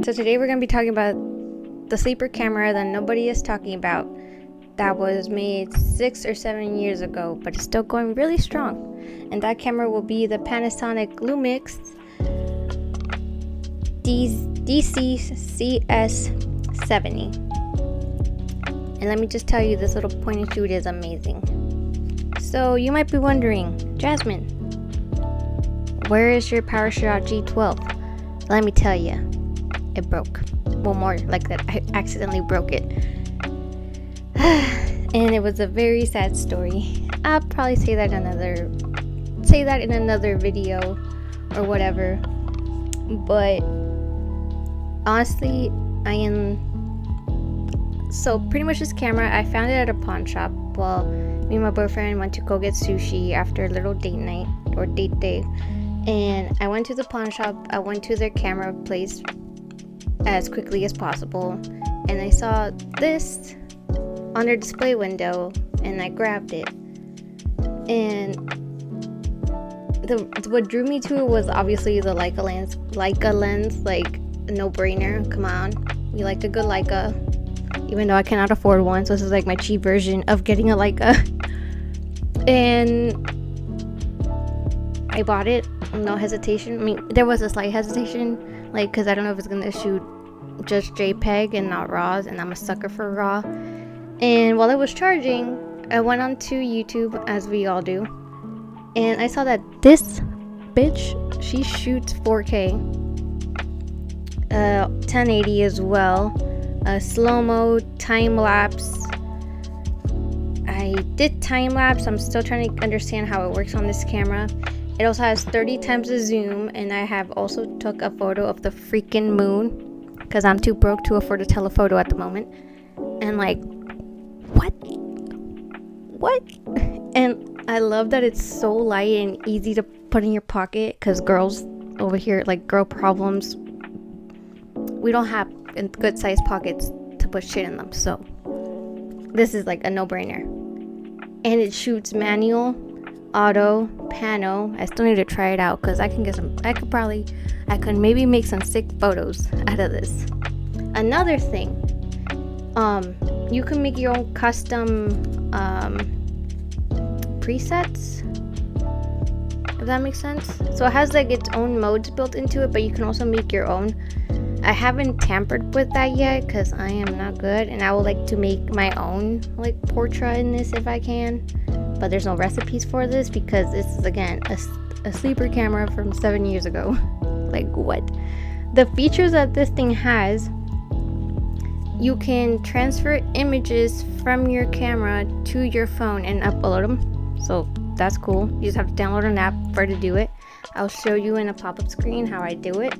So today we're going to be talking about the sleeper camera that nobody is talking about, that was made 6 or 7 years ago, but it's still going really strong. And that camera will be the Panasonic Lumix DC-CS70. And let me just tell you, this little point and shoot is amazing. So you might be wondering, Jasmine, where is your PowerShot G12? Let me tell you, it broke. Well, more like that, I accidentally broke it. And it was a very sad story. I'll probably say that in another video or whatever. But honestly, so pretty much this camera, I found it at a pawn shop. Well, me and my boyfriend went to go get sushi after a little date night or date day. And I went to the pawn shop. I went to their camera place as quickly as possible. And I saw this on their display window and I grabbed it. And what drew me to it was obviously the Leica lens, like a no-brainer. Come on, we like a good Leica, even though I cannot afford one, so this is like my cheap version of getting a Leica. And I bought it, no hesitation. I mean, there was a slight hesitation, like, because I don't know if it's gonna shoot just JPEG and not RAWs, and I'm a sucker for RAW. And while it was charging, I went onto YouTube, as we all do, and I saw that this bitch, she shoots 4K, 1080 as well, slow-mo, time-lapse. I did time-lapse. I'm still trying to understand how it works on this camera. It also has 30 times the zoom, and I have also took a photo of the freaking moon, because I'm too broke to afford a telephoto at the moment. And like, what? And I love that it's so light and easy to put in your pocket, because girls over here, like girl problems, we don't have good sized pockets to put shit in them. So this is like a no-brainer. And it shoots manual, auto, pano. I still need to try it out, because I could maybe make some sick photos out of this. Another thing, you can make your own custom presets, if that makes sense. So it has like its own modes built into it, but you can also make your own. I haven't tampered with that yet, because I am not good, and I would like to make my own like portrait in this if I can, but there's no recipes for this, because this is again a sleeper camera from 7 years ago. Like, what? The features that this thing has, you can transfer images from your camera to your phone and upload them. So that's cool. You just have to download an app for to do it. I'll show you in a pop-up screen how I do it.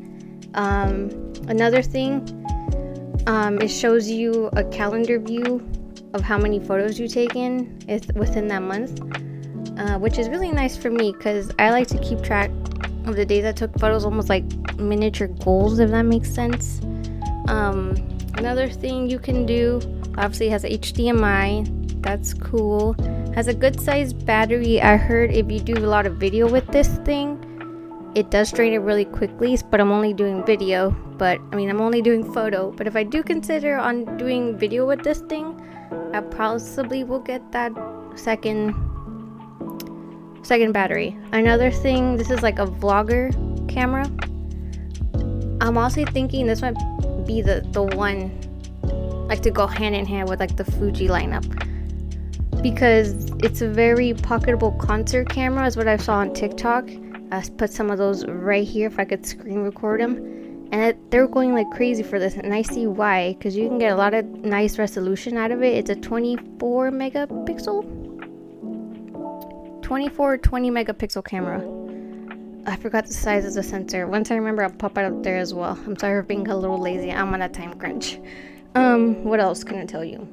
Another thing, it shows you a calendar view of how many photos you taken within that month, which is really nice for me, because I like to keep track of the days I took photos, almost like miniature goals, if that makes sense. Another thing you can do, obviously it has HDMI, that's cool. Has a good sized battery. I heard if you do a lot of video with this thing, it does drain it really quickly, but I'm only doing video. I'm only doing photo. But if I do consider on doing video with this thing, I possibly will get that second battery. Another thing, this is like a vlogger camera. I'm also thinking this might be the one like to go hand in hand with like the Fuji lineup, because it's a very pocketable concert camera is what I saw on TikTok. I put some of those right here if I could screen record them, and they're going like crazy for this, and I see why, because you can get a lot of nice resolution out of it. It's a 24 or 20 megapixel camera. I forgot the size of the sensor. Once I remember, I'll pop it up there as well. I'm sorry for being a little lazy. I'm on a time crunch. What else can I tell you?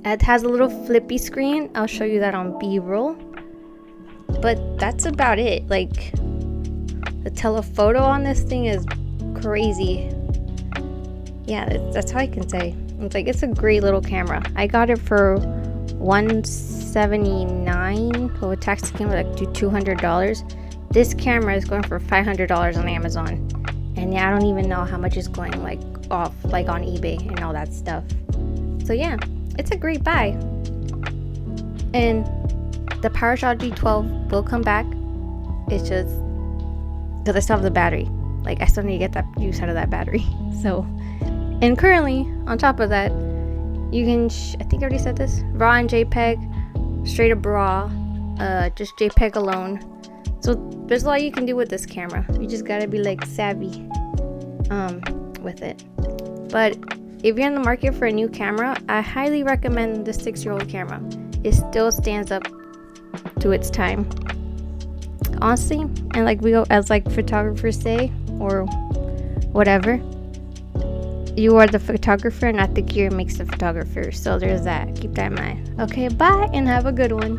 It has a little flippy screen. I'll show you that on B-roll. But that's about it. Like, the telephoto on this thing is crazy. Yeah, that's how I can say. It's a great little camera. I got it for $179, so with tax came like to $200. This camera is going for $500 on Amazon, And yeah, I don't even know how much is going like off like on eBay and all that stuff. So yeah, it's a great buy. And the PowerShot G12 will come back. It's just because I still have the battery. Like, I still need to get that use out of that battery. So, and currently, on top of that, you can, I think I already said this, RAW and JPEG, straight up RAW, just JPEG alone. So, there's a lot you can do with this camera. You just gotta be, like, savvy with it. But if you're in the market for a new camera, I highly recommend the 6-year-old camera. It still stands up to its time. Honestly, and like we go as like photographers say, or whatever, you are the photographer, not the gear makes the photographer. So there's that. Keep that in mind. Okay, bye and have a good one.